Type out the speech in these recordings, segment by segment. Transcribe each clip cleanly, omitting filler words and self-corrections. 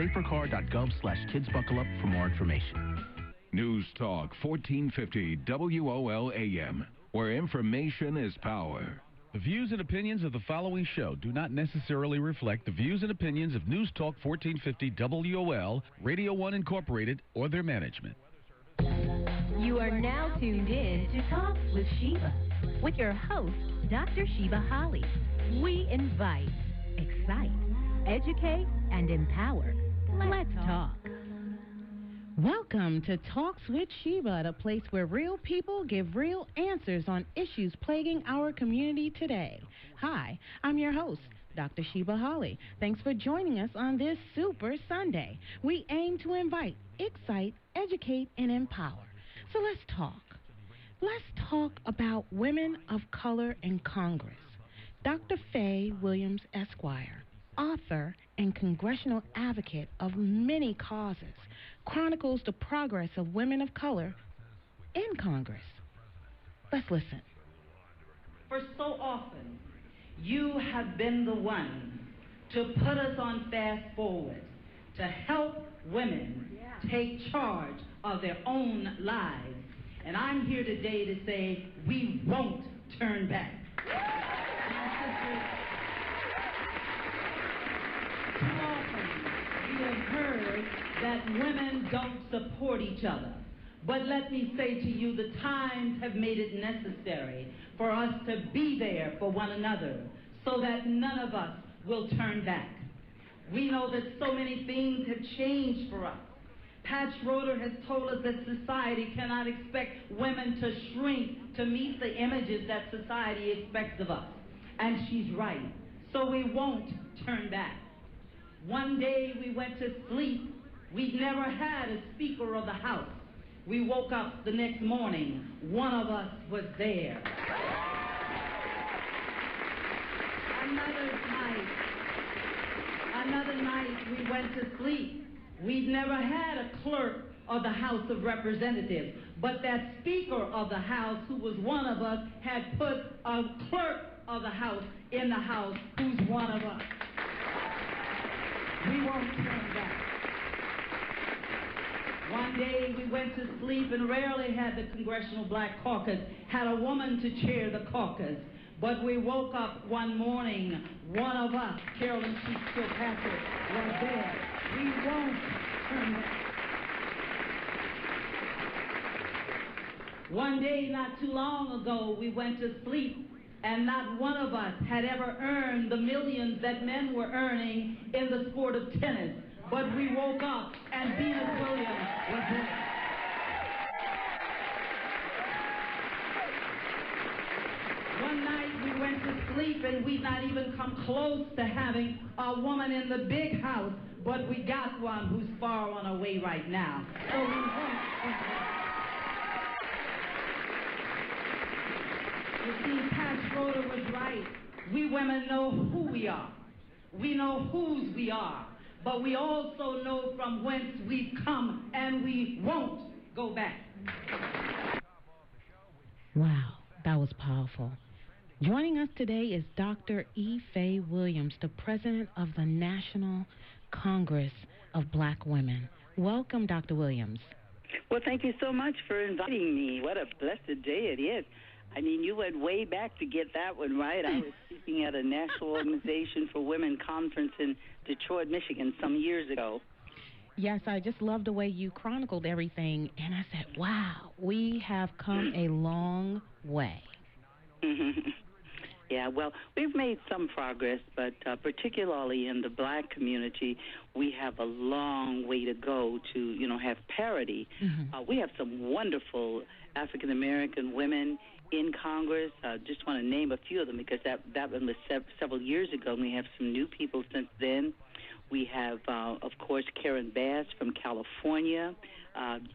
safercar.gov/kidsbuckleup for more information. News Talk 1450 WOL-AM, where information is power. The views and opinions of the following show do not necessarily reflect the views and opinions of News Talk 1450 WOL, Radio 1 Incorporated, or their management. You are now tuned in to Talks with Sheba, with your host, Dr. Sheba Holly. We invite, excite, educate, and empower. Let's talk. Welcome to Talks with Sheba, the place where real people give real answers on issues plaguing our community today. Hi, I'm your host, Dr. Sheba Holly. Thanks for joining us on this Super Sunday. We aim to invite, excite, educate, and empower. So let's talk. Let's talk about women of color in Congress. Dr. Faye Williams, Esquire, author and congressional advocate of many causes, chronicles the progress of women of color in Congress. Let's listen. For so often, you have been the one to put us on fast forward, to help women take charge of their own lives. And I'm here today to say we won't turn back. Too often, we have heard that women don't support each other. But let me say to you, the times have made it necessary for us to be there for one another so that none of us will turn back. We know that so many things have changed for us. Pat Schroeder has told us that society cannot expect women to shrink to meet the images that society expects of us. And she's right. So we won't turn back. One day we went to sleep. We'd never had a Speaker of the House. We woke up the next morning. One of us was there. Another night we went to sleep. We'd never had a clerk of the House of Representatives, but that Speaker of the House, who was one of us, had put a clerk of the House in the House who's one of us. We won't turn back. One day we went to sleep and rarely had the Congressional Black Caucus had a woman to chair the caucus. But we woke up one morning, one of us, Carolyn Chief Kilpatrick, was there. We won't turn back. One day not too long ago, we went to sleep, and not one of us had ever earned the millions that men were earning in the sport of tennis. But we woke up, and Venus Williams was there. One night we went to sleep, and we'd not even come close to having a woman in the big house, but we got one who's far on her way right now. So we won't. You see, Pat Schroeder was right. We women know who we are. We know whose we are. But we also know from whence we've come, and we won't go back. Wow, that was powerful. Joining us today is Dr. E. Faye Williams, the president of the National Congress of Black Women. Welcome, Dr. Williams. Well, thank you so much for inviting me. What a blessed day it is. I mean, you went way back to get that one right. I was speaking at a National Organization for Women conference in Detroit, Michigan, some years ago. Yes, I just love the way you chronicled everything, and I said, wow, we have come a long way. Yeah, well, we've made some progress, but particularly in the black community, we have a long way to go to, have parity. We have some wonderful African-American women in Congress. Just want to name a few of them because that one was several years ago, and we have some new people since then. We have, of course, Karen Bass from California.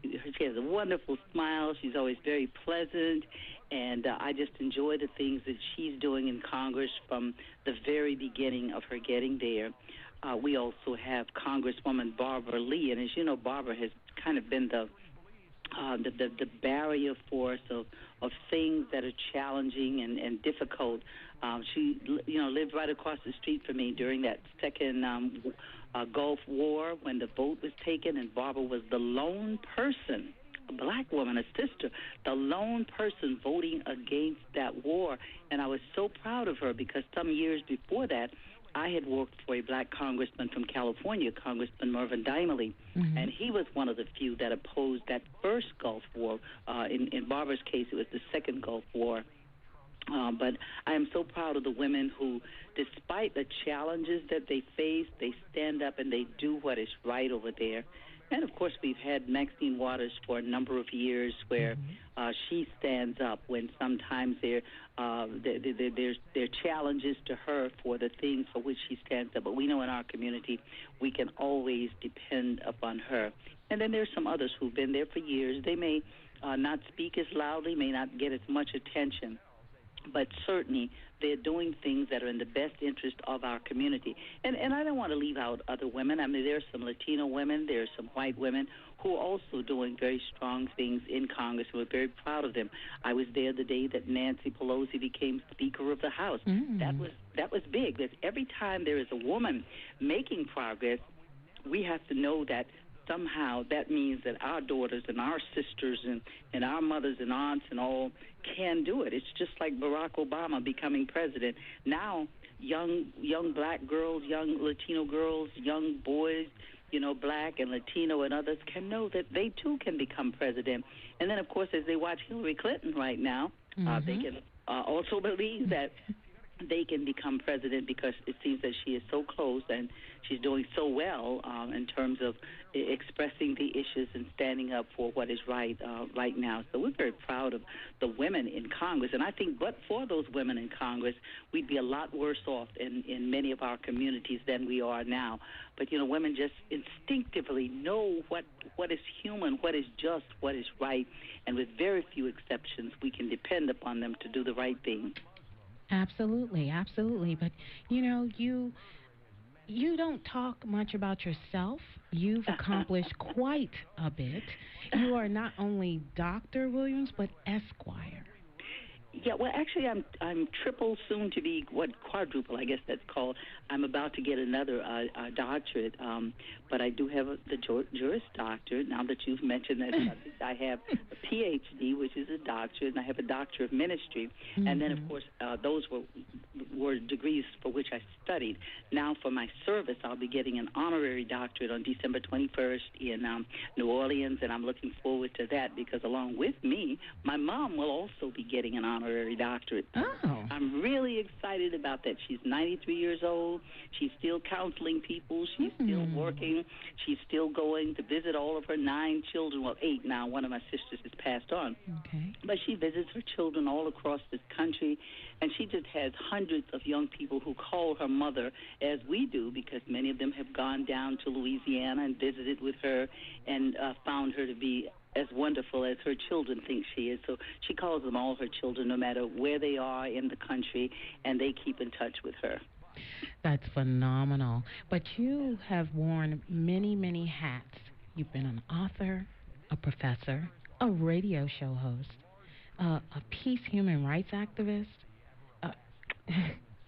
She has a wonderful smile. She's always very pleasant, and I just enjoy the things that she's doing in Congress from the very beginning of her getting there. We also have Congresswoman Barbara Lee, and as you know, Barbara has kind of been the the barrier force of things that are challenging and difficult. She, lived right across the street from me during that second Gulf War when the vote was taken, and Barbara was the lone person, a black woman, a sister, the lone person voting against that war. And I was so proud of her because some years before that, I had worked for a black congressman from California, Congressman Mervyn Dimely, and he was one of the few that opposed that first Gulf War. In Barbara's case, it was the second Gulf War. But I am so proud of the women who, despite the challenges that they face, they stand up and they do what is right over there. And, of course, we've had Maxine Waters for a number of years where she stands up when sometimes there's challenges to her for the things for which she stands up. But we know in our community we can always depend upon her. And then there's some others who've been there for years. They may not speak as loudly, may not get as much attention, but certainly they're doing things that are in the best interest of our community. And I don't want to leave out other women. I mean, there's some Latino women, there's some white women who are also doing very strong things in Congress, and we're very proud of them. I was there the day that Nancy Pelosi became Speaker of the House. That was big. Because every time there is a woman making progress, we have to know that somehow that means that our daughters and our sisters and our mothers and aunts and all can do it. It's just like Barack Obama becoming president. Now, young black girls, young Latino girls, young boys, black and Latino and others can know that they too can become president. And then, of course, as they watch Hillary Clinton right now, they can also believe that they can become president because it seems that she is so close and she's doing so well in terms of expressing the issues and standing up for what is right right now. So we're very proud of the women in Congress. And I think but for those women in Congress, we'd be a lot worse off in many of our communities than we are now. But, women just instinctively know what is human, what is just, what is right. And with very few exceptions, we can depend upon them to do the right thing. Absolutely, absolutely. But, you don't talk much about yourself. You've accomplished quite a bit. You are not only Dr. Williams, but Esquire. Yeah, well, actually, I'm triple, soon to be quadruple, I guess that's called. I'm about to get another doctorate, but I do have the Juris Doctorate. Now that you've mentioned that subject, I have a PhD, which is a doctorate, and I have a Doctor of Ministry. And then, of course, those were degrees for which I studied. Now, for my service, I'll be getting an honorary doctorate on December 21st in New Orleans, and I'm looking forward to that because along with me, my mom will also be getting an honorary doctorate. Oh. I'm really excited about that. She's 93 years old. She's still counseling people. She's still working. She's still going to visit all of her 9 children. Well, 8 now. One of my sisters has passed on. Okay. But she visits her children all across this country, and she just has hundreds of young people who call her mother, as we do, because many of them have gone down to Louisiana and visited with her and found her to be as wonderful as her children think she is. So she calls them all her children, no matter where they are in the country, and they keep in touch with her. That's phenomenal. But you have worn many, many hats. You've been an author, a professor, a radio show host, a peace human rights activist,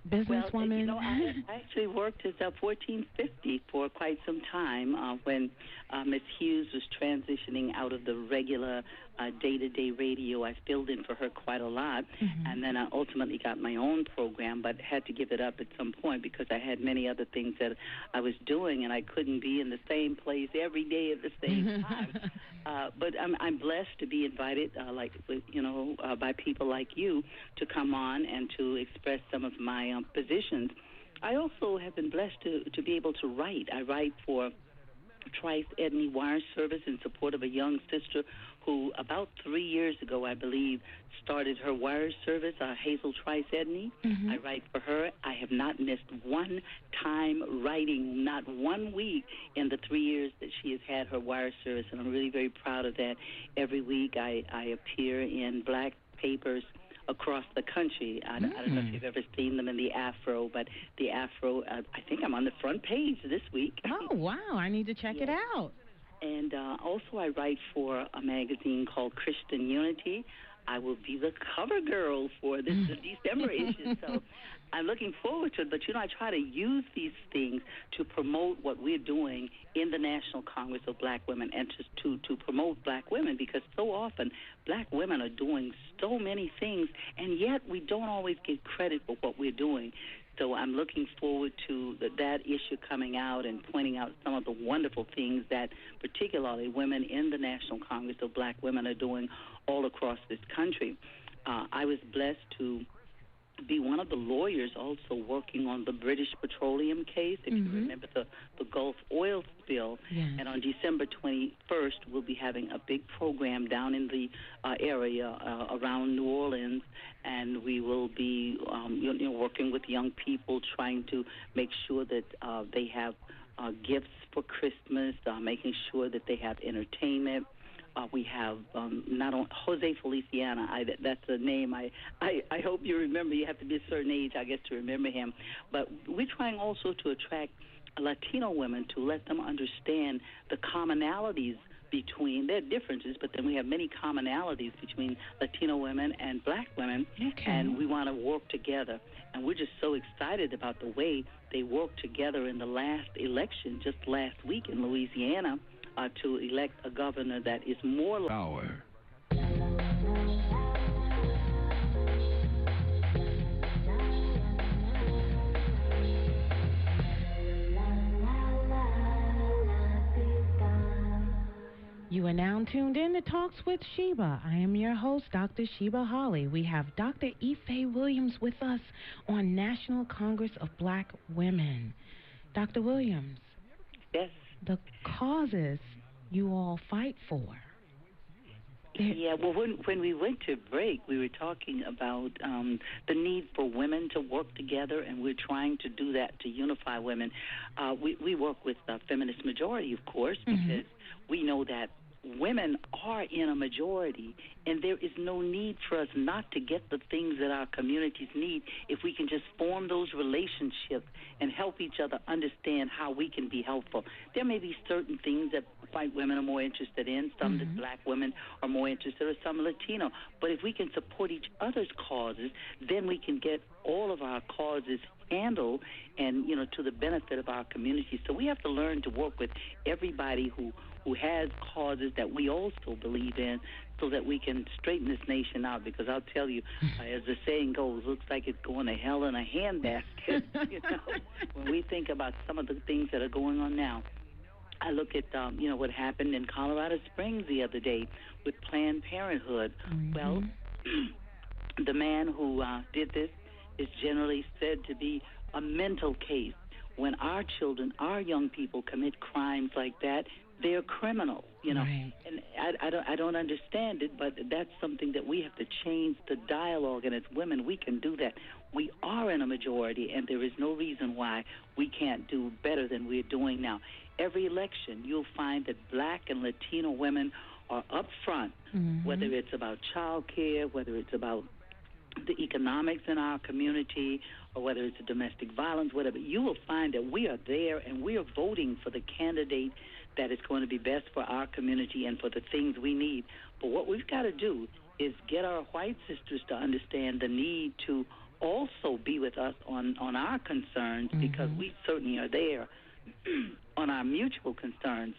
businesswoman. Well, I actually worked as a 1450 for quite some time when Miss Hughes was transitioning out of the regular day-to-day radio. I filled in for her quite a lot, and then I ultimately got my own program, but had to give it up at some point because I had many other things that I was doing, and I couldn't be in the same place every day at the same time. But I'm blessed to be invited, by people like you to come on and to express some of my positions. I also have been blessed to be able to write. I write for Trice Edney Wire Service in support of a young sister who about 3 years ago, I believe, started her wire service, Hazel Trice Edney. I write for her. I have not missed one time writing, not 1 week in the 3 years that she has had her wire service, and I'm really very proud of that. Every week I appear in black papers across the country. I don't know if you've ever seen them in the Afro, but the Afro, I think I'm on the front page this week. Oh, wow. I need to check it out. And also I write for a magazine called Christian Unity. I will be the cover girl for this December issue. So I'm looking forward to it. But, I try to use these things to promote what we're doing in the National Congress of Black Women and to promote black women, because so often black women are doing so many things, and yet we don't always get credit for what we're doing. So I'm looking forward to that issue coming out and pointing out some of the wonderful things that particularly women in the National Congress of Black Women are doing all across this country. I was blessed to be one of the lawyers also working on the British Petroleum case, if you remember the Gulf oil spill. Yes. And on December 21st, we'll be having a big program down in the area around New Orleans, and we will be working with young people, trying to make sure that they have gifts for Christmas, making sure that they have entertainment. We have not only Jose Feliciano. That's a name I hope you remember. You have to be a certain age, I guess, to remember him. But we're trying also to attract Latino women, to let them understand the commonalities between their differences, but then we have many commonalities between Latino women and black women, and we want to work together. And we're just so excited about the way they worked together in the last election, just last week in Louisiana, to elect a governor that is more power. You are now tuned in to Talks with Sheba. I am your host, Dr. Sheba Holly. We have Dr. Faye Williams with us on National Congress of Black Women. Dr. Williams. Yes. The causes you all fight for. Yeah, well, when we went to break, we were talking about the need for women to work together, and we're trying to do that to unify women. We work with the feminist majority, of course, because we know that women are in a majority, and there is no need for us not to get the things that our communities need if we can just form those relationships and help each other understand how we can be helpful. There may be certain things that white women are more interested in, some that black women are more interested in, or some Latino. But if we can support each other's causes, then we can get all of our causes handled and, to the benefit of our community. So we have to learn to work with everybody who has causes that we also believe in, so that we can straighten this nation out. Because I'll tell you, as the saying goes, looks like it's going to hell in a handbasket. When we think about some of the things that are going on now. I look at, what happened in Colorado Springs the other day with Planned Parenthood. Well, the man who did this is generally said to be a mental case. When our children, our young people commit crimes like that, they're criminal, Right. And I don't understand it, but that's something that we have to change the dialogue, and as women, we can do that. We are in a majority, and there is no reason why we can't do better than we're doing now. Every election, you'll find that black and Latino women are up front, whether it's about child care, whether it's about the economics in our community, or whether it's domestic violence, whatever. You will find that we are there, and we are voting for the candidate that is going to be best for our community and for the things we need. But what we've got to do is get our white sisters to understand the need to also be with us on our concerns, because we certainly are there on our mutual concerns.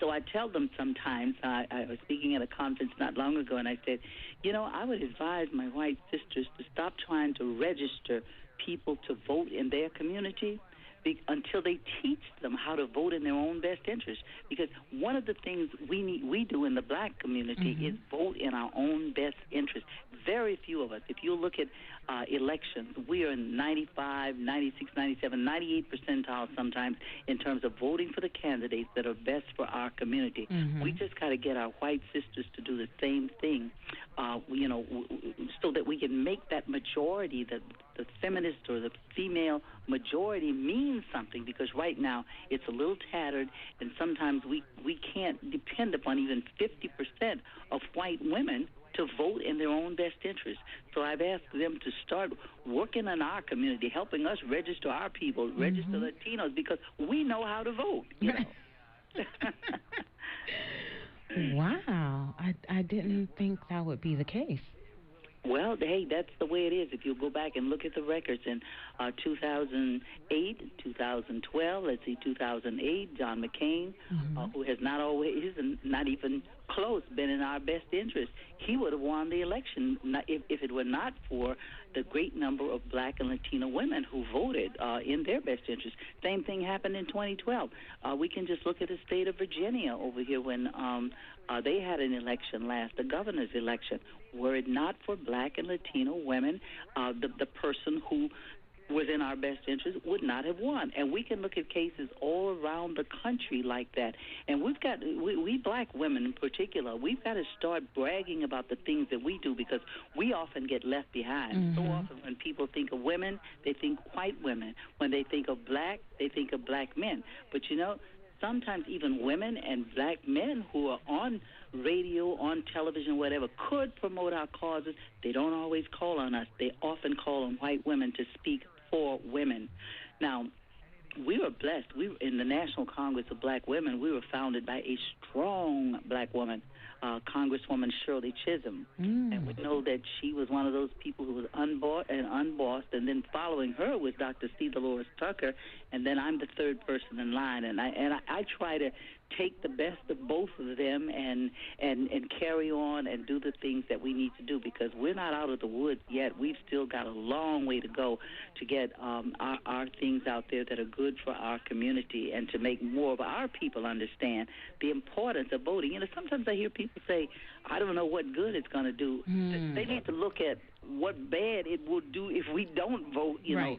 So I tell them sometimes, I was speaking at a conference not long ago, and I said, I would advise my white sisters to stop trying to register people to vote in their community until they teach them how to vote in their own best interest. Because one of the things we do in the black community is vote in our own best interest. Very few of us, if you look at elections, we are in 95, 96, 97, 98 percentile sometimes in terms of voting for the candidates that are best for our community. We just got to get our white sisters to do the same thing, so that we can make that majority, the feminist or the female majority, mean something. Because right now it's a little tattered, and sometimes we can't depend upon even 50% of white women to vote in their own best interest. So I've asked them to start working in our community, helping us register our people, register Latinos, because we know how to vote, didn't think that would be the case. Well, hey, that's the way it is. If you go back and look at the records in 2008, 2012, let's see, 2008, John McCain, who has not always, not even close, been in our best interest, he would have won the election if it were not for the great number of black and Latino women who voted in their best interest. Same thing happened in 2012. We can just look at the state of Virginia over here when they had an election last, the governor's election. Were it not for black and Latino women, the person who was in our best interest would not have won. And we can look at cases all around the country like that. And we've got, we black women in particular, we've got to start bragging about the things that we do, because we often get left behind. So often when people think of women, they think white women. When they think of black, they think of black men. But you know, sometimes even women and black men who are on radio, on television, whatever, could promote our causes. They don't always call on us. They often call on white women to speak for women. Now, we were blessed. We were in the National Congress of Black Women. We were founded by a strong black woman, Congresswoman Shirley Chisholm. And we know that she was one of those people who was unbought and unbossed. And then following her was Dr. C. Dolores Tucker. And then I'm the third person in line. And I try to take the best of both of them and carry on and do the things that we need to do, because we're not out of the woods yet. We've still got a long way to go to get our things out there that are good for our community, and to make more of our people understand the importance of voting. You know, sometimes I hear people say, I don't know what good it's going to do. They need to look at what bad it will do if we don't vote, you know.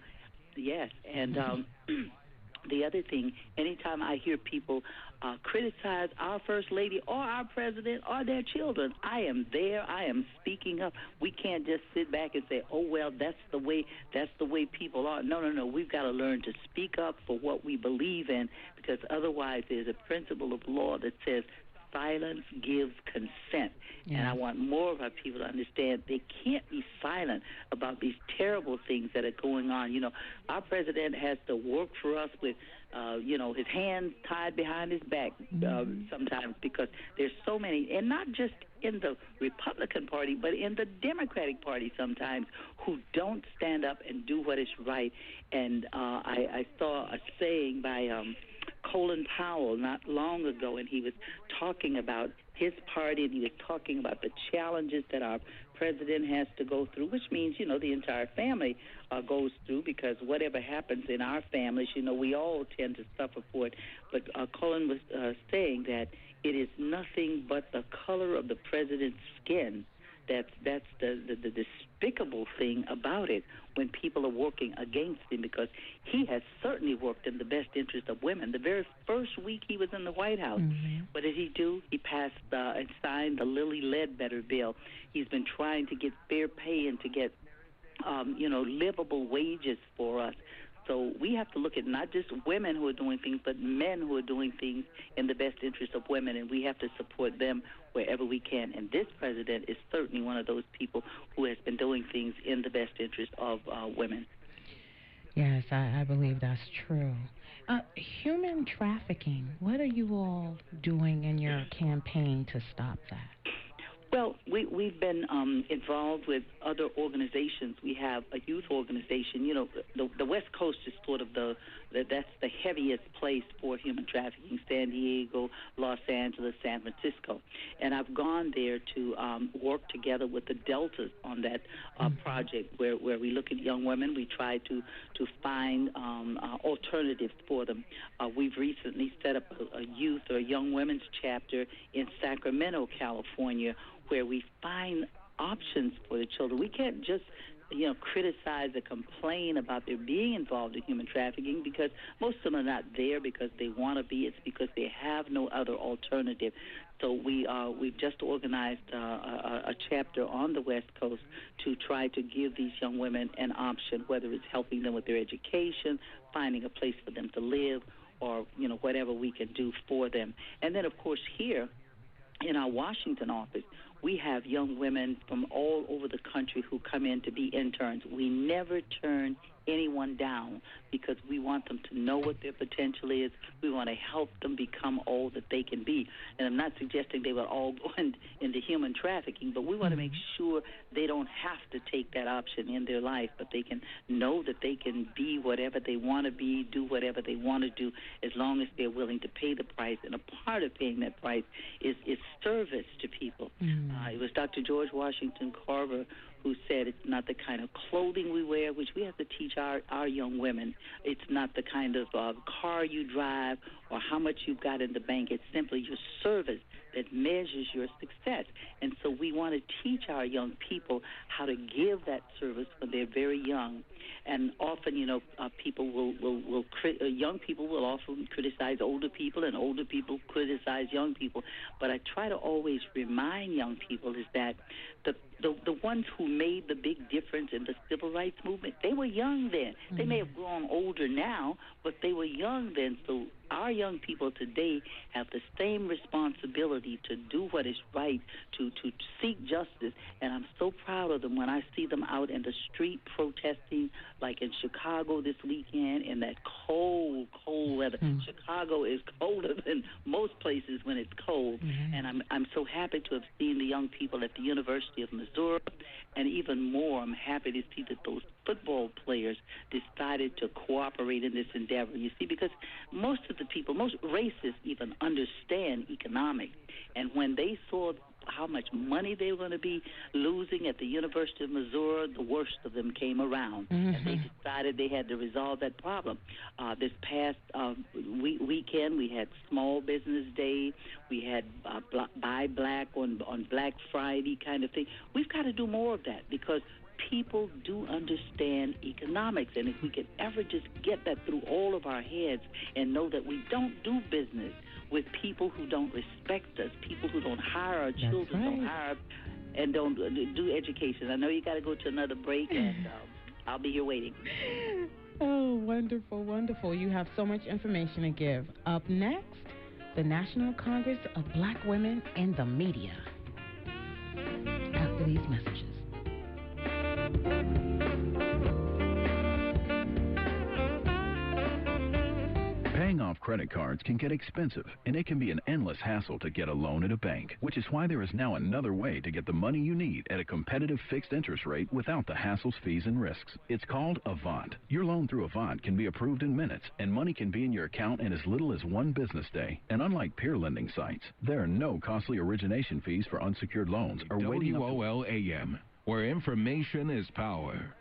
Yes, and the other thing, anytime I hear people criticize our First Lady or our President or their children, I am there. I am speaking up. We can't just sit back and say, oh, well, that's the way people are. No. We've got to learn to speak up for what we believe in, because otherwise there's a principle of law that says silence gives consent. And I want more of our people to understand they can't be silent about these terrible things that are going on. You know, our president has to work for us with, his hands tied behind his back sometimes, because there's so many, and not just in the Republican Party, but in the Democratic Party sometimes, who don't stand up and do what is right. And I saw a saying by Colin Powell not long ago, and he was talking about his party, and he was talking about the challenges that our president has to go through, which means, you know, the entire family goes through, because whatever happens in our families, you know, we all tend to suffer for it. But Colin was saying that it is nothing but the color of the president's skin. That's the despicable thing about it, when people are working against him, because he has certainly worked in the best interest of women. The very first week he was in the White House, what did he do? He passed and signed the Lilly Ledbetter bill. He's been trying to get fair pay and to get, livable wages for us. So we have to look at not just women who are doing things, but men who are doing things in the best interest of women, and we have to support them wherever we can. And this president is certainly one of those people who has been doing things in the best interest of women. Yes, I believe that's true. Human trafficking, what are you all doing in your campaign to stop that? Well, we've been involved with other organizations. We have a youth organization. You know, the West Coast is sort of that's the heaviest place for human trafficking: San Diego, Los Angeles, San Francisco. And I've gone there to work together with the Deltas on that project, where we look at young women. We try to find alternatives for them. We've recently set up a youth or a young women's chapter in Sacramento, California, where we find options for the children. We can't just, criticize or complain about their being involved in human trafficking, because most of them are not there because they want to be. It's because they have no other alternative. So we've just organized a chapter on the West Coast to try to give these young women an option, whether it's helping them with their education, finding a place for them to live, or, whatever we can do for them. And then, of course, here in our Washington office, we have young women from all over the country who come in to be interns. We never turn anyone down, because we want them to know what their potential is. We want to help them become all that they can be. And I'm not suggesting they will all go into human trafficking, but we want to make sure they don't have to take that option in their life, but they can know that they can be whatever they want to be, do whatever they want to do, as long as they're willing to pay the price. And a part of paying that price is service to people. It was Dr. George Washington Carver who said it's not the kind of clothing we wear, which we have to teach our young women. It's not the kind of car you drive or how much you've got in the bank. It's simply your service that measures your success. And so we want to teach our young people how to give that service when they're very young. And often, people young people will often criticize older people, and older people criticize young people. But I try to always remind young people is that the ones who made the big difference in the civil rights movement, they were young then. They may have grown older now, but they were young then. So our young people today have the same responsibility to do what is right, to seek justice. And I'm so proud of them when I see them out in the street protesting, like in Chicago this weekend, in that cold weather. Chicago is colder than most places when it's cold. And I'm so happy to have seen the young people at the University of Missouri, and even more, I'm happy to see that those football players decided to cooperate in this endeavor. You see, because most of the people, most racists even understand economics. And when they saw how much money they were going to be losing at the University of Missouri, the worst of them came around. And they decided they had to resolve that problem. This past weekend, we had Small Business Day. We had Buy Black on Black Friday kind of thing. We've got to do more of that, because people do understand economics, and if we could ever just get that through all of our heads and know that we don't do business with people who don't respect us, people who don't hire our children, don't hire and don't do education. I know you got to go to another break, and I'll be here waiting. Oh, wonderful, wonderful. You have so much information to give. Up next, the National Congress of Black Women in the Media. After these messages. Paying off credit cards can get expensive, and it can be an endless hassle to get a loan at a bank, which is why there is now another way to get the money you need at a competitive fixed interest rate without the hassles, fees, and risks. It's called Avant. Your loan through Avant can be approved in minutes, and money can be in your account in as little as one business day. And unlike peer lending sites, there are no costly origination fees for unsecured loans or waiting up to WOLAM, where information is power.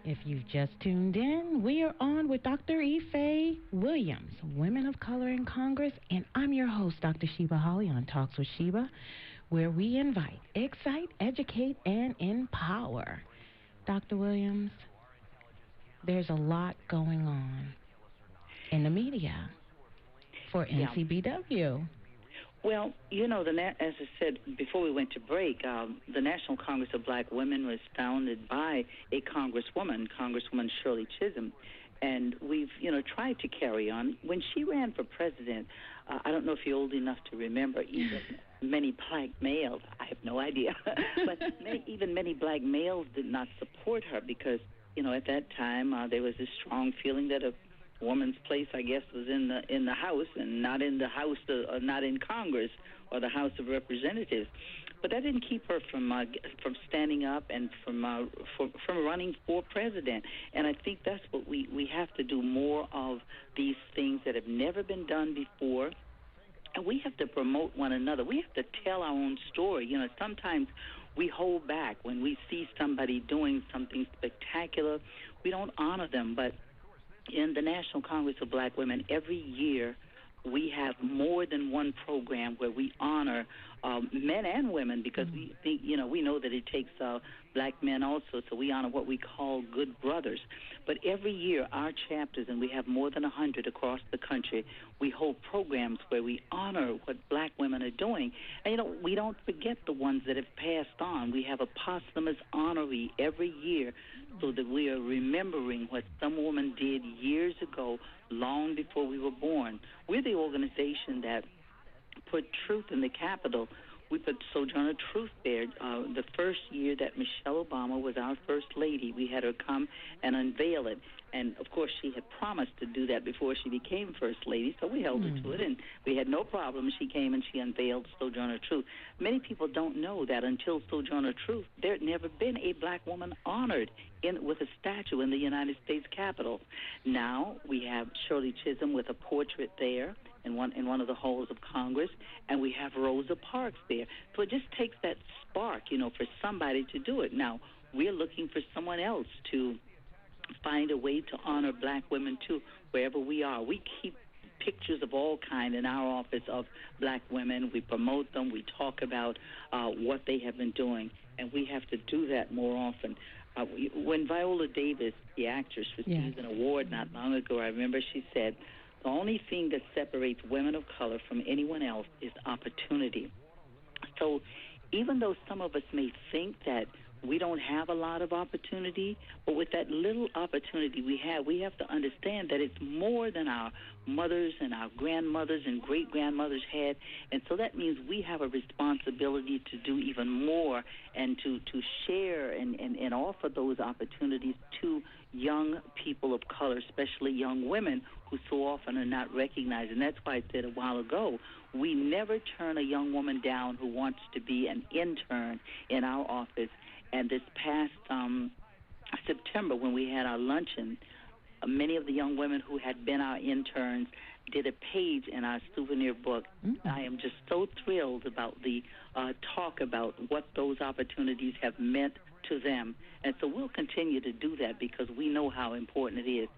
If you've just tuned in, we are on with Dr. Faye Williams, Women of Color in Congress, and I'm your host, Dr. Sheba Holly, on Talks with Sheba, where we invite, excite, educate, and empower. Dr. Williams, there's a lot going on in the media for NCBW. Well, as I said before we went to break, the National Congress of Black Women was founded by a Congresswoman Shirley Chisholm, and we've, tried to carry on. When she ran for president, I don't know if you're old enough to remember, even many black males, I have no idea, but even many black males did not support her because, at that time there was this strong feeling that a woman's place, I guess, was in the House and not in the House, not in Congress or the House of Representatives. But that didn't keep her from standing up and from running for president. And I think that's what we have to do, more of these things that have never been done before. And we have to promote one another. We have to tell our own story. Sometimes we hold back when we see somebody doing something spectacular. We don't honor them, but in the National Congress of Black Women, every year we have more than one program where we honor men and women, because we think, we know that it takes black men also, so we honor what we call good brothers. But every year, our chapters, and we have more than 100 across the country, we hold programs where we honor what black women are doing. And, we don't forget the ones that have passed on. We have a posthumous honoree every year so that we are remembering what some woman did years ago, long before we were born. We're the organization that put truth in the Capitol. We put Sojourner Truth there. The first year that Michelle Obama was our first lady, we had her come and unveil it. And, of course, she had promised to do that before she became first lady, so we held her to it, and we had no problem. She came and she unveiled Sojourner Truth. Many people don't know that until Sojourner Truth, there had never been a black woman honored with a statue in the United States Capitol. Now we have Shirley Chisholm with a portrait there in one of the halls of Congress, and we have Rosa Parks there. So it just takes that spark, for somebody to do it. Now, we're looking for someone else to find a way to honor black women, too, wherever we are. We keep pictures of all kind in our office of black women. We promote them. We talk about what they have been doing, and we have to do that more often. When Viola Davis, the actress, received an award not long ago, I remember she said, the only thing that separates women of color from anyone else is opportunity. So even though some of us may think that we don't have a lot of opportunity, but with that little opportunity we have to understand that it's more than our mothers and our grandmothers and great-grandmothers had. And so that means we have a responsibility to do even more and to share and offer those opportunities to young people of color, especially young women who so often are not recognized. And that's why I said a while ago, we never turn a young woman down who wants to be an intern in our office. And this past September, when we had our luncheon, many of the young women who had been our interns did a page in our souvenir book. I am just so thrilled about the talk about what those opportunities have meant to them. And so we'll continue to do that because we know how important it is.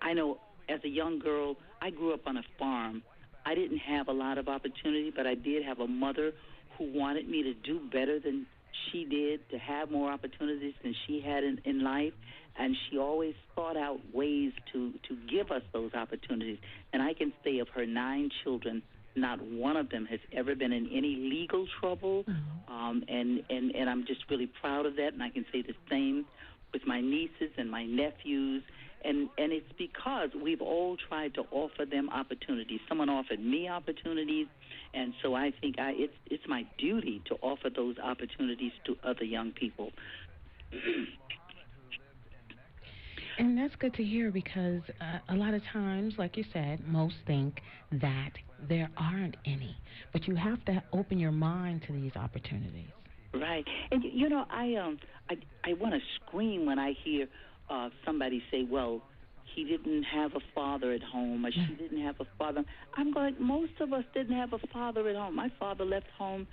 I know as a young girl, I grew up on a farm. I didn't have a lot of opportunity, but I did have a mother who wanted me to do better than she did, to have more opportunities than she had in life, and she always thought out ways to give us those opportunities. And I can say of her 9 children, not one of them has ever been in any legal trouble, and I'm just really proud of that, and I can say the same with my nieces and my nephews. And it's because we've all tried to offer them opportunities. Someone offered me opportunities, and so I think it's my duty to offer those opportunities to other young people. And that's good to hear because a lot of times, like you said, most think that there aren't any. But you have to open your mind to these opportunities. Right. And, I want to scream when I hear somebody say, well, he didn't have a father at home, or she didn't have a father. I'm going, most of us didn't have a father at home. My father left home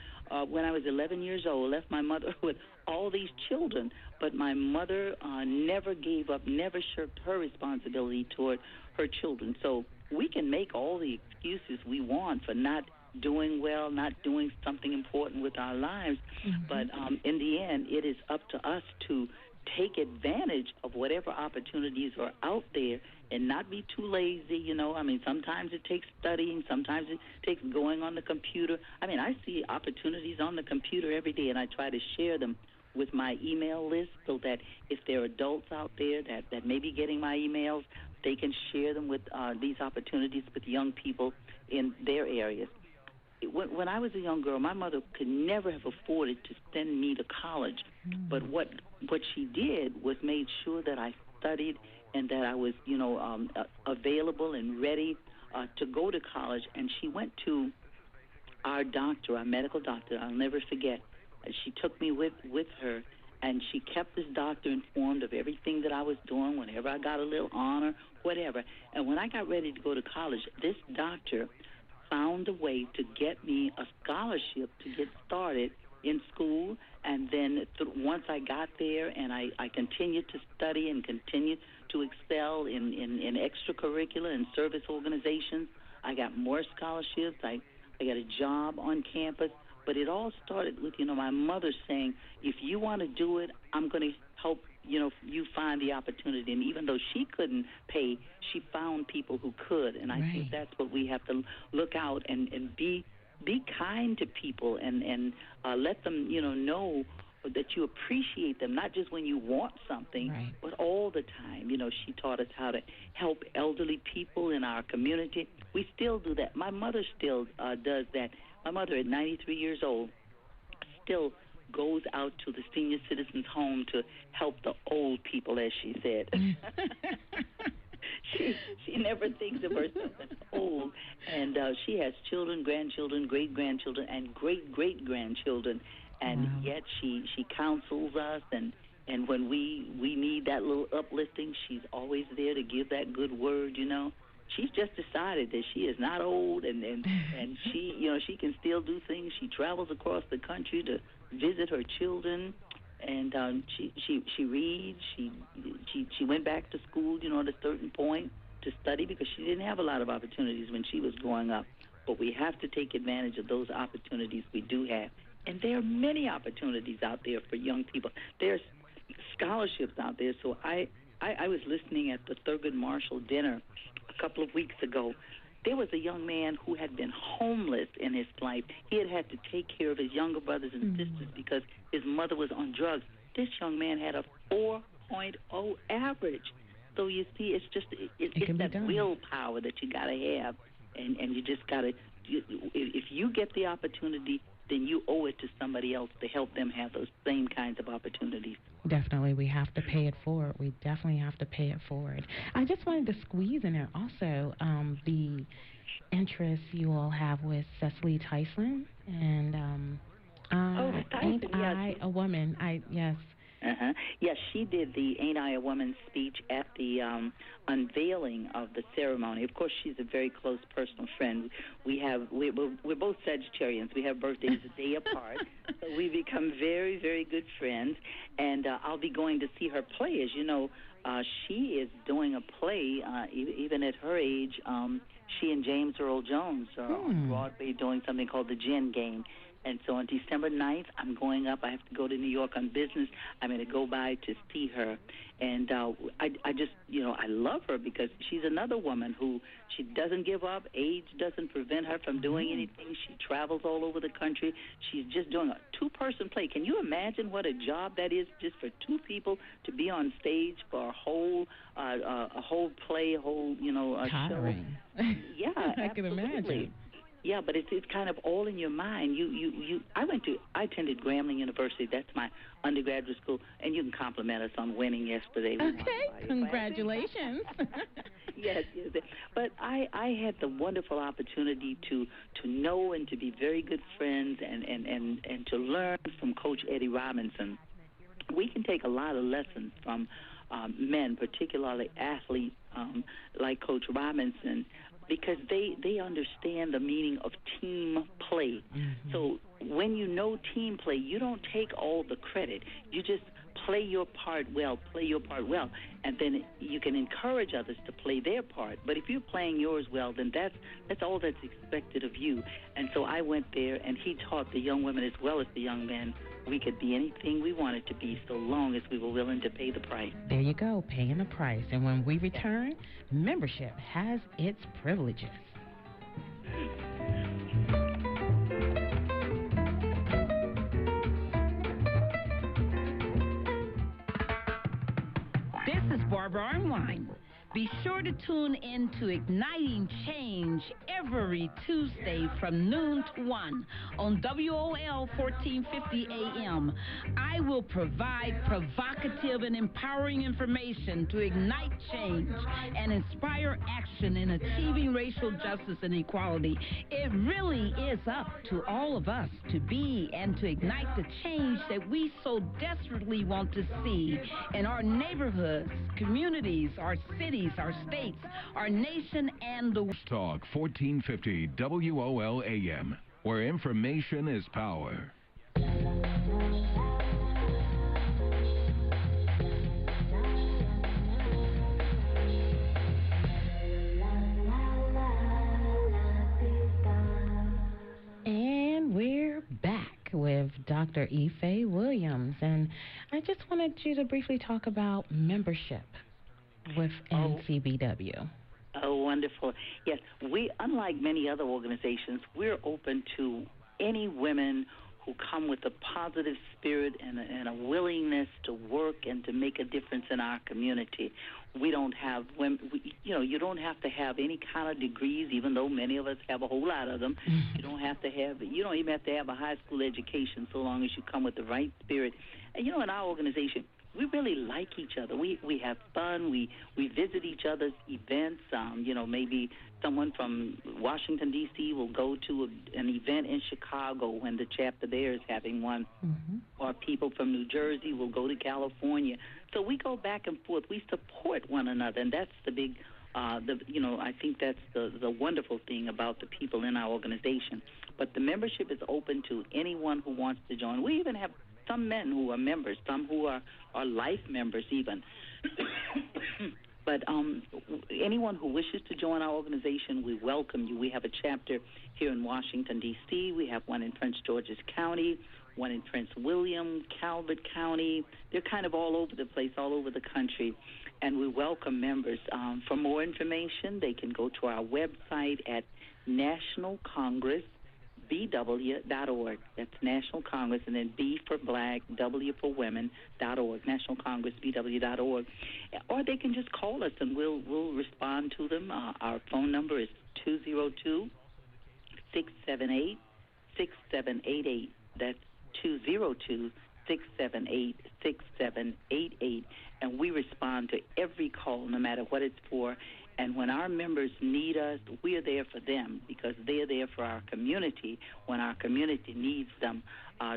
when I was 11 years old, left my mother with all these children. But my mother never gave up, never shirked her responsibility toward her children. So we can make all the excuses we want for not doing well, not doing something important with our lives. But in the end, it is up to us to take advantage of whatever opportunities are out there and not be too lazy, I mean, sometimes it takes studying, sometimes it takes going on the computer. I mean, I see opportunities on the computer every day, and I try to share them with my email list so that if there are adults out there that may be getting my emails, they can share them with these opportunities with young people in their areas. When I was a young girl, my mother could never have afforded to send me to college. But what she did was made sure that I studied and that I was, available and ready to go to college. And she went to our doctor, our medical doctor. I'll never forget. She took me with her, and she kept this doctor informed of everything that I was doing, whenever I got a little honor, whatever. And when I got ready to go to college, this doctor found a way to get me a scholarship to get started in school. And then once I got there and I continued to study and continued to excel in extracurricular and service organizations, I got more scholarships. I got a job on campus. But it all started with, my mother saying, if you want to do it, I'm going to help, you find the opportunity. And even though she couldn't pay, she found people who could. And I think that's what we have to look out and be kind to people and let them, know that you appreciate them, not just when you want something, but all the time. She taught us how to help elderly people in our community. We still do that. My mother still does that. My mother, at 93 years old, still goes out to the senior citizens' home to help the old people, as she said. She never thinks of herself as old, and she has children, grandchildren, great-grandchildren, and great-great-grandchildren, and yet she counsels us, and when we need that little uplifting, she's always there to give that good word, She's just decided that she is not old, and she, she can still do things. She travels across the country to visit her children, and she reads. She went back to school, at a certain point to study because she didn't have a lot of opportunities when she was growing up. But we have to take advantage of those opportunities we do have, and there are many opportunities out there for young people. There's scholarships out there. So I was listening at the Thurgood Marshall dinner a couple of weeks ago. There was a young man who had been homeless in his life. He had to take care of his younger brothers and sisters because his mother was on drugs. This young man had a 4.0 average. So you see, it's just it's that willpower that you got to have, and you just got to. If you get the opportunity, then you owe it to somebody else to help them have those same kinds of opportunities. Definitely, we have to pay it forward. We definitely have to pay it forward. I just wanted to squeeze in there also the interest you all have with Cecily Tyson and Ain't I a Woman? Yes. Yes, she did the Ain't I a Woman speech at the unveiling of the ceremony. Of course, she's a very close personal friend. We're both Sagittarians. We have birthdays a day apart, so we become very, very good friends. And I'll be going to see her play. As you know, she is doing a play, even at her age. She and James Earl Jones are on Broadway doing something called the Gin Game. And so on December 9th, I'm going up. I have to go to New York on business. I'm going to go by to see her. And I just, I love her because she's another woman who she doesn't give up. Age doesn't prevent her from doing anything. She travels all over the country. She's just doing a two-person play. Can you imagine what a job that is just for two people to be on stage for a whole play, a whole, Tiring. show? Yeah, I can imagine. Yeah, but it's kind of all in your mind. I attended Grambling University. That's my undergraduate school, and you can compliment us on winning yesterday. Okay, congratulations. Yes. But I had the wonderful opportunity to know and to be very good friends and to learn from Coach Eddie Robinson. We can take a lot of lessons from men, particularly athletes like Coach Robinson, because they understand the meaning of team play. So when you know team play, you don't take all the credit. You just play your part well, and then you can encourage others to play their part. But if you're playing yours well, then that's all that's expected of you. And so I went there, and he taught the young women as well as the young men we could be anything we wanted to be so long as we were willing to pay the price. There you go, paying the price. And when we return, membership has its privileges. This is Barbara Arnwine. Be sure to tune in to Igniting Change every Tuesday from noon to 1 on WOL 1450 AM. I will provide provocative and empowering information to ignite change and inspire action in achieving racial justice and equality. It really is up to all of us to be and to ignite the change that we so desperately want to see in our neighborhoods, communities, our cities, our states, our nation, and the world. Talk 1450 WOL AM, where information is power. And we're back. with Dr. Faye Williams, and I just wanted you to briefly talk about membership with NCBW. Oh, wonderful. Yes, we, unlike many other organizations, we're open to any women who come with a positive spirit and a willingness to work and to make a difference in our community. We don't have women, you don't have to have any kind of degrees, even though many of us have a whole lot of them. You don't even have to have a high school education, so long as you come with the right spirit. And, in our organization, we really like each other. We have fun. We visit each other's events. Maybe someone from Washington, D.C. will go to an event in Chicago when the chapter there is having one. Or people from New Jersey will go to California. So we go back and forth. We support one another, and that's the big, I think that's the wonderful thing about the people in our organization. But the membership is open to anyone who wants to join. We even have some men who are members, some who are life members even. But anyone who wishes to join our organization, we welcome you. We have a chapter here in Washington, D.C. We have one in Prince George's County, one in Prince William, Calvert County. They're kind of all over the place, all over the country. And we welcome members. For more information, they can go to our website at nationalcongressbw.org. That's National Congress, and then B for Black, W for Women.org, nationalcongressbw.org. Or they can just call us, and we'll respond to them. Our phone number is 202-678-6788. That's 202-678-6788. And we respond to every call, no matter what it's for. And when our members need us, we're there for them because they're there for our community when our community needs them.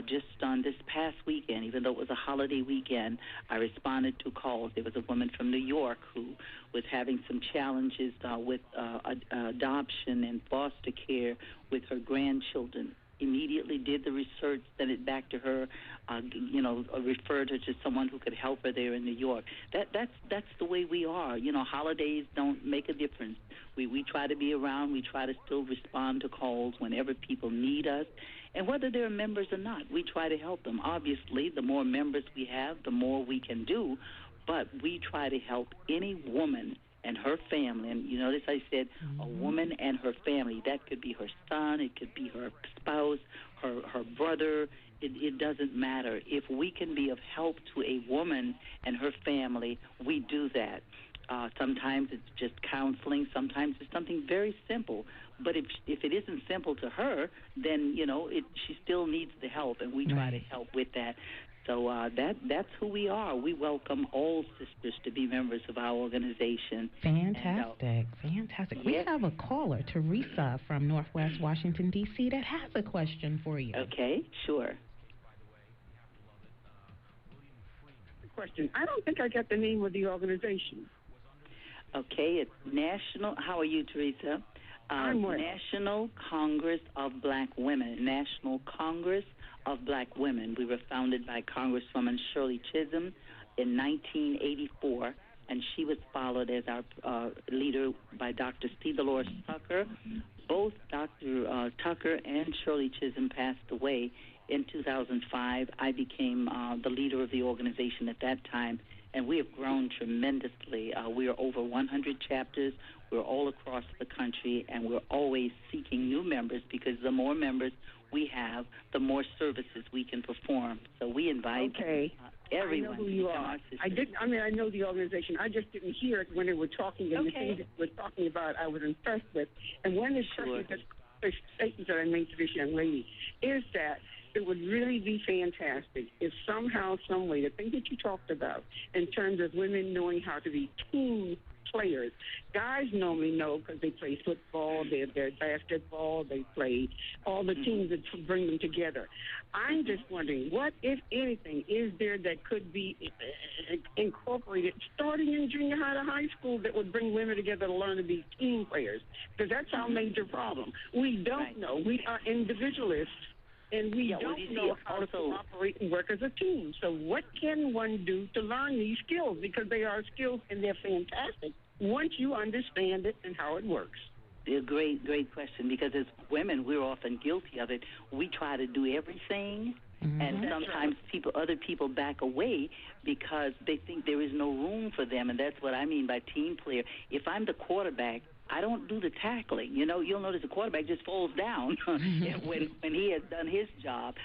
Just on this past weekend, even though it was a holiday weekend, I responded to calls. There was a woman from New York who was having some challenges with adoption and foster care with her grandchildren. Immediately did the research, sent it back to her, referred her to someone who could help her there in New York. That's the way we are. Holidays don't make a difference. We try to be around. We try to still respond to calls whenever people need us. And whether they're members or not, we try to help them. Obviously, the more members we have, the more we can do. But we try to help any woman and her family. And you notice I said a woman and her family. That could be her son. It could be her spouse, her brother. It doesn't matter. If we can be of help to a woman and her family, we do that. Sometimes it's just counseling. Sometimes it's something very simple. But if it isn't simple to her, then, she still needs the help, and we try to help with that. So that's who we are. We welcome all sisters to be members of our organization. Fantastic. Fantastic. Yes. We have a caller, Teresa from Northwest Washington, D.C., that has a question for you. Okay, sure. Question. I don't think I got the name of the organization. Okay, it's National. How are you, Teresa? I'm well. National Congress of Black Women. National Congress of Black Women. We were founded by Congresswoman Shirley Chisholm in 1984, and she was followed as our leader by Dr. C. Dolores Tucker. Both Dr. Tucker and Shirley Chisholm passed away in 2005. I became the leader of the organization at that time, and we have grown tremendously. We are over 100 chapters. We're all across the country, and we're always seeking new members because the more members we have, the more services we can perform. So we invite everyone. I know who you are. I know the organization. I just didn't hear it when they were talking, and the things that we're talking about I was impressed with. And one of the statements that I made to this young lady is that it would really be fantastic if somehow, some way, the thing that you talked about in terms of women knowing how to be team players. Guys normally know because they play football, they're basketball, they play all the teams that bring them together. I'm just wondering, what, if anything, is there that could be incorporated starting in junior high to high school that would bring women together to learn to be team players? Because that's our major problem. We don't know. We are individualists. And we don't know how to cooperate and work as a team. So what can one do to learn these skills? Because they are skills and they're fantastic once you understand it and how it works. A great question, because as women, we're often guilty of it. We try to do everything, and sometimes other people back away because they think there is no room for them, and that's what I mean by team player. If I'm the quarterback, I don't do the tackling. You know, you'll notice the quarterback just falls down when he has done his job.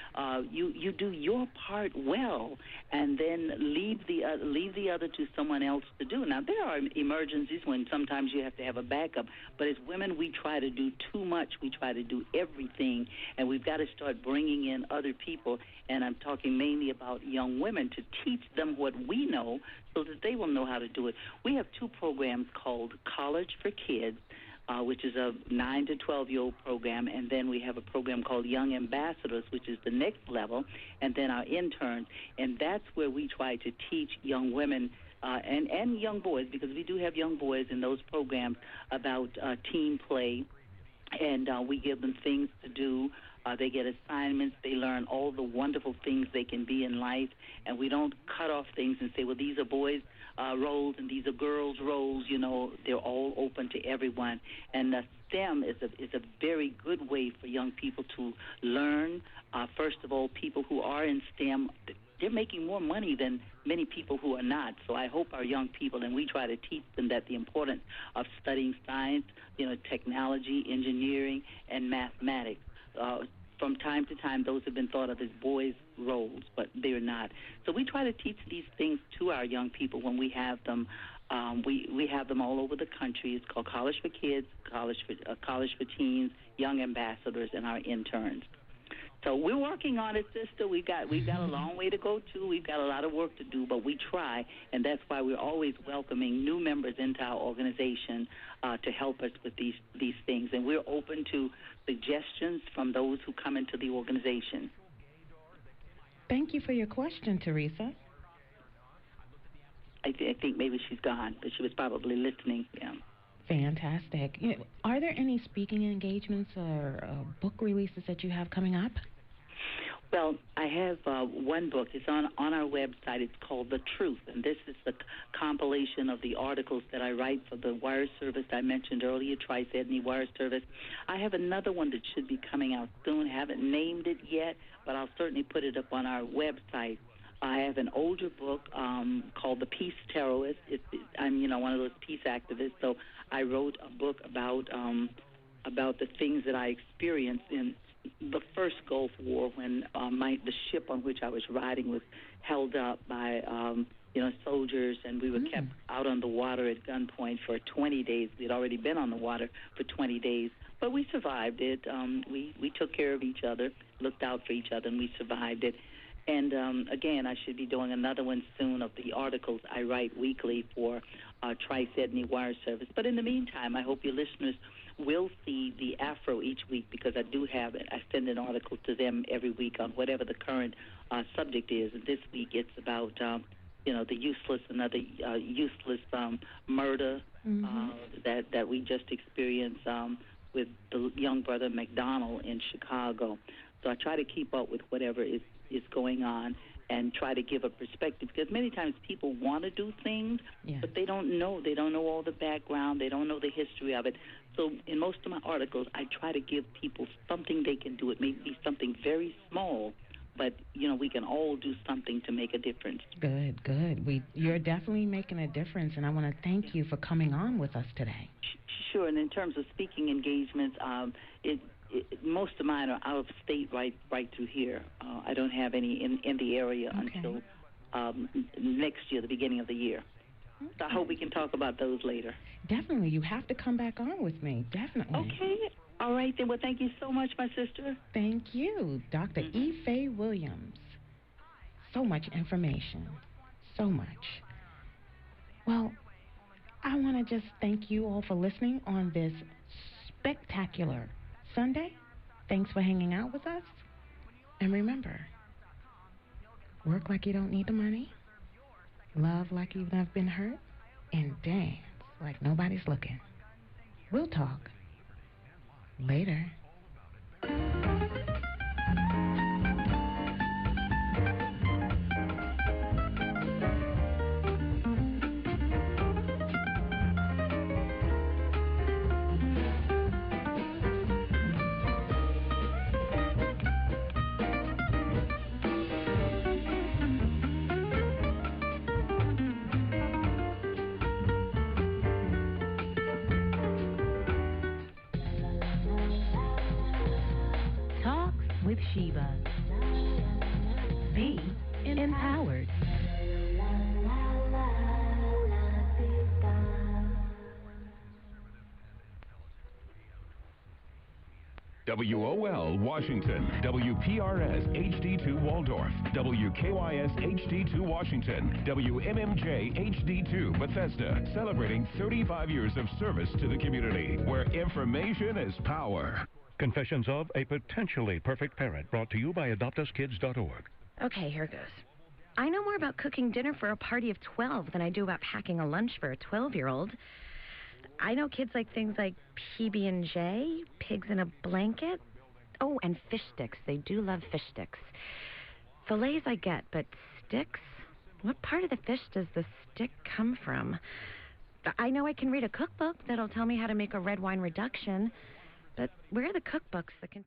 You do your part well, and then leave the other to someone else to do. Now, there are emergencies when sometimes you have to have a backup, but as women, we try to do too much. We try to do everything, and we've got to start bringing in other people, and I'm talking mainly about young women, to teach them what we know so that they will know how to do it. We have two programs called College for Kids, which is a 9 to 12-year-old program, and then we have a program called Young Ambassadors, which is the next level, and then our interns, and that's where we try to teach young women and young boys, because we do have young boys in those programs, about team play, and we give them things to do. They get assignments. They learn all the wonderful things they can be in life, and we don't cut off things and say, well, these are boys' roles and these are girls' roles. You know, they're all open to everyone. And STEM is a very good way for young people to learn. First of all, people who are in STEM, they're making more money than many people who are not. So I hope our young people, and we try to teach them that the importance of studying science, technology, engineering, and mathematics. From time to time, those have been thought of as boys' roles, but they're not. So we try to teach these things to our young people when we have them. We have them all over the country. It's called College for Kids, College for Teens, Young Ambassadors, and our interns. So we're working on it, sister. We've got a long way to go, too. We've got a lot of work to do, but we try, and that's why we're always welcoming new members into our organization to help us with these things. And we're open to suggestions from those who come into the organization. Thank you for your question, Teresa. I think maybe she's gone, but she was probably listening. Yeah. Fantastic. Are there any speaking engagements or book releases that you have coming up? Well, I have one book. It's on our website. It's called The Truth, and this is the compilation of the articles that I write for the wire service I mentioned earlier, Tri-Ethnicity Wire Service. I have another one that should be coming out soon. Haven't named it yet, but I'll certainly put it up on our website. I have an older book called The Peace Terrorist. I'm one of those peace activists, so I wrote a book about the things that I experienced in the first Gulf War when the ship on which I was riding was held up by soldiers, and we were kept out on the water at gunpoint for 20 days. We had already been on the water for 20 days, but we survived it. We took care of each other, looked out for each other, and we survived it. And again, I should be doing another one soon of the articles I write weekly for Tri-Ethnicity Wire Service. But in the meantime, I hope your listeners will see the Afro each week, because I do have it. I send an article to them every week on whatever the current subject is. And this week it's about, the useless murder that we just experienced with the young brother McDonald in Chicago. So I try to keep up with whatever is going on and try to give a perspective, because many times people want to do things, but they don't know. They don't know all the background. They don't know the history of it. So in most of my articles, I try to give people something they can do. It may be something very small, but, we can all do something to make a difference. Good. You're definitely making a difference, and I want to thank you for coming on with us today. Sure, and in terms of speaking engagements, most of mine are out of state right through here. I don't have any in the area until next year, the beginning of the year. Okay. So I hope we can talk about those later. Definitely. You have to come back on with me. Definitely. Okay. All right, then. Well, thank you so much, my sister. Thank you, Dr. E. Faye Williams. So much information. So much. Well, I want to just thank you all for listening on this spectacular Sunday. Thanks for hanging out with us. And remember, work like you don't need the money, love like you've never been hurt, and dance like nobody's looking. We'll talk later. Sheba. Be empowered. WOL Washington, WPRS HD2 Waldorf, WKYS HD2 Washington, WMMJ HD2 Bethesda, celebrating 35 years of service to the community, where information is power. Confessions of a Potentially Perfect Parent, brought to you by AdoptUsKids.org. Okay, here goes. I know more about cooking dinner for a party of 12 than I do about packing a lunch for a 12-year-old. I know kids like things like PB&J, pigs in a blanket. Oh, and fish sticks. They do love fish sticks. Fillets I get, but sticks? What part of the fish does the stick come from? I know I can read a cookbook that'll tell me how to make a red wine reduction, but where are the cookbooks that can...